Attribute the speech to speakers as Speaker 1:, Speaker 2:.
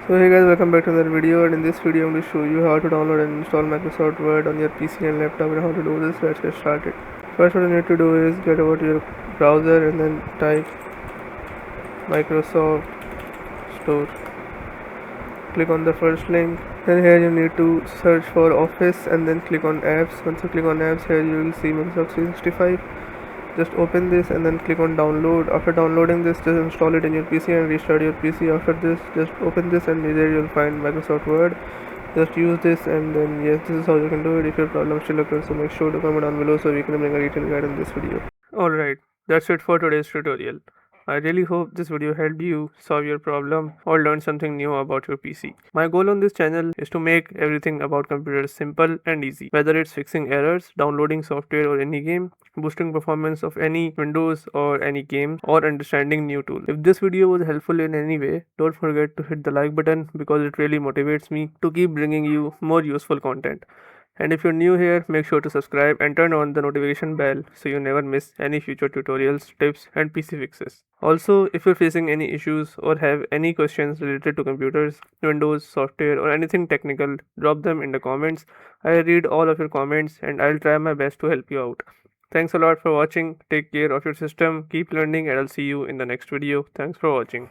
Speaker 1: So hey guys, welcome back to another video, and in this video I'm going to show you how to download and install Microsoft Word on your PC and laptop, and how to do this. Let's get started. First, what you need to do is get over to your browser and then type Microsoft Store. Click on the first link. Then here you need to search for Office and then click on apps. Once you click on apps, here you will see Microsoft 365. Just open this and then click on download. After downloading this, just install it in your PC and restart your PC. After this, just open this and there you'll find Microsoft Word. Just use this, and then yes, this is how you can do it. If your problem still occurs, so make sure to comment down below so we can bring a detailed guide in this video. Alright, that's it for today's tutorial. I really hope this video helped you solve your problem or learn something new about your PC. My goal on this channel is to make everything about computers simple and easy, whether it's fixing errors, downloading software or any game, boosting performance of any Windows or any game, or understanding new tools. If this video was helpful in any way, don't forget to hit the like button because it really motivates me to keep bringing you more useful content. And if you're new here, make sure to subscribe and turn on the notification bell so you never miss any future tutorials, tips and PC fixes. Also, if you're facing any issues or have any questions related to computers, Windows, software or anything technical, drop them in the comments. I read all of your comments and I'll try my best to help you out. Thanks a lot for watching. Take care of your system, keep learning, and I'll see you in the next video. Thanks for watching.